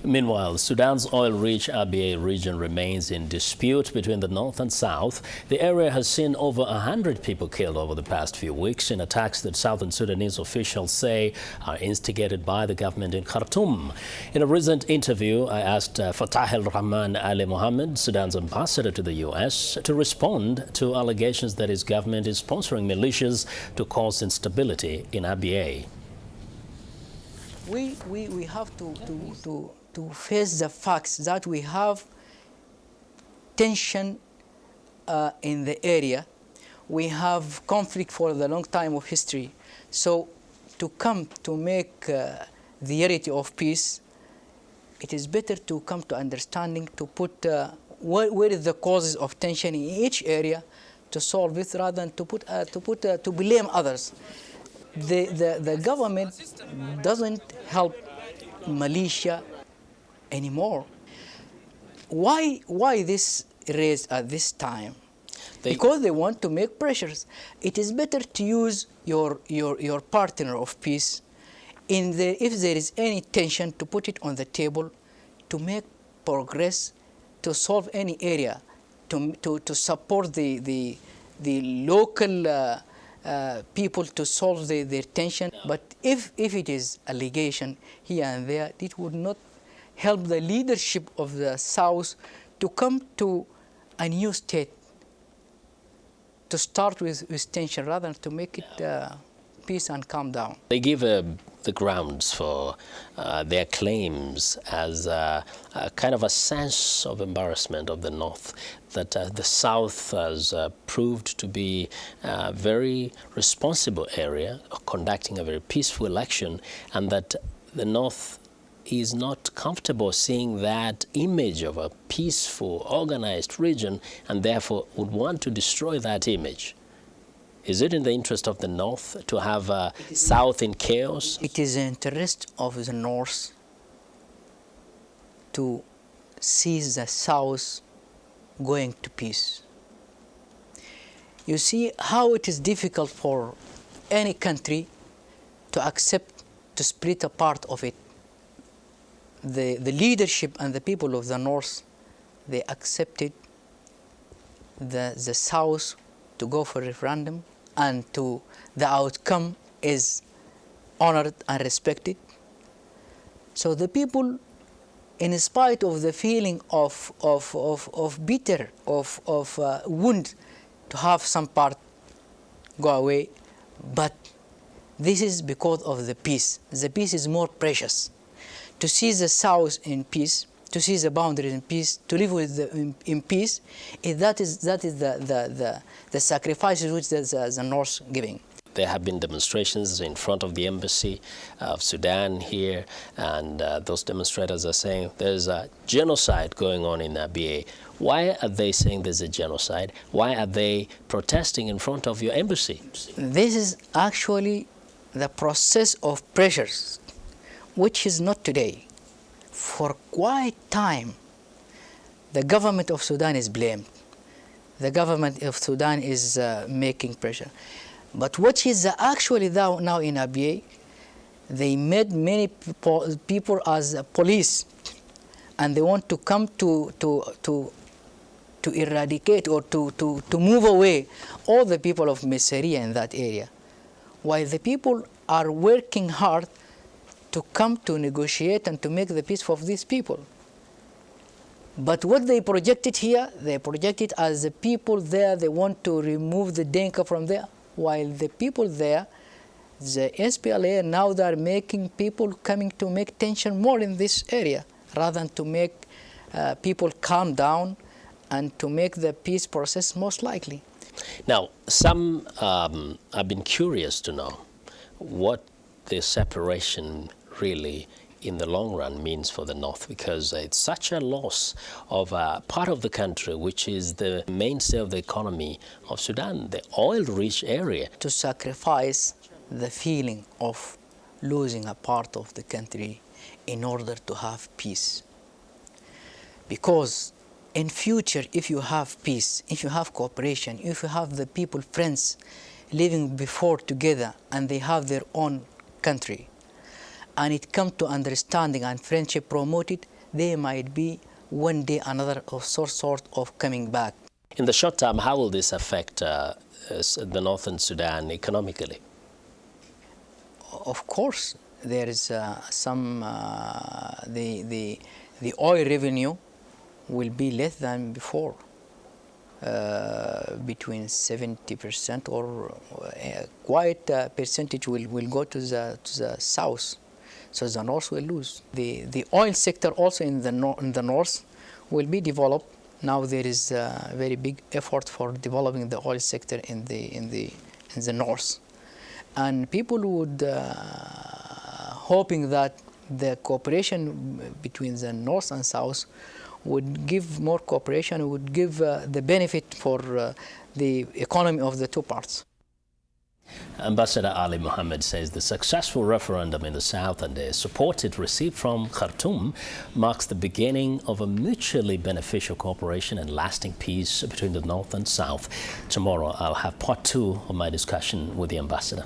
Meanwhile, Sudan's oil-rich Abyei region remains in dispute between the north and south. The area has seen over 100 people killed over the past few weeks in attacks that southern Sudanese officials say are instigated by the government in Khartoum. In a recent interview, I asked Fatah al-Rahman Ali Mohammed, Sudan's ambassador to the U.S., to respond to allegations that his government is sponsoring militias to cause instability in Abyei. We have to face the facts that we have tension in the area. We have conflict for the long time of history. So to come to make the reality of peace, it is better to come to understanding, to put where is the causes of tension in each area, to solve it rather than to blame others. The government doesn't help militia anymore. Why this raised at this time? Because they want to make pressures. It is better to use your partner of peace if there is any tension, to put it on the table, to make progress, to solve any area, to support the local people to solve their tension. But if it is allegation here and there, it would not help the leadership of the South to come to a new state, to start with tension rather than to make it peace and calm down. They give the grounds for their claims as a kind of a sense of embarrassment of the North, that the South has proved to be a very responsible area, conducting a very peaceful election, and that the North is not comfortable seeing that image of a peaceful, organized region, and therefore would want to destroy that image. Is it in the interest of the North to have South in chaos? It is the interest of the North to see the South going to peace. You see how it is difficult for any country to accept to split a part of it. The leadership and the people of the North, they accepted the South to go for referendum, and the outcome is honored and respected. So the people, in spite of the feeling of bitter, of wound to have some part go away, but this is because of the peace. The peace is more precious. To see the South in peace, to see the boundaries in peace, to live in peace, that is the sacrifices which the North giving. There have been demonstrations in front of the embassy of Sudan here, and those demonstrators are saying there's a genocide going on in Abyei. Why are they saying there's a genocide? Why are they protesting in front of your embassy? This is actually the process of pressures, which is not today. For quite time, the government of Sudan is blamed. The government of Sudan is making pressure. But what is actually now in Abyei, they made many people as police, and they want to come to eradicate or to move away all the people of Miseria in that area, while the people are working hard to come to negotiate and to make the peace for these people. But what they projected here, they projected as the people there, they want to remove the Denka from there, while the people there, the SPLA, now they are making people coming to make tension more in this area, rather than to make people calm down and to make the peace process most likely. Now, some have been curious to know what the separation really in the long run means for the North, because it's such a loss of a part of the country which is the mainstay of the economy of Sudan, the oil-rich area. To sacrifice the feeling of losing a part of the country in order to have peace. Because in future, if you have peace, if you have cooperation, if you have the people, friends, living before together, and they have their own country, and it comes to understanding and friendship promoted, they might be one day another of sort of coming back. In the short term, how will this affect the northern Sudan economically? Of course, there is the oil revenue will be less than before, between 70% or quite a percentage will go to the south, so the north will lose. The oil sector also in the north will be developed. Now there is a very big effort for developing the oil sector in the north, and people would hoping that the cooperation between the north and south would give more cooperation, would give the benefit for the economy of the two parts. Ambassador Ali Mohammed says the successful referendum in the south and the support it received from Khartoum marks the beginning of a mutually beneficial cooperation and lasting peace between the north and south. Tomorrow I'll have part 2 of my discussion with the ambassador.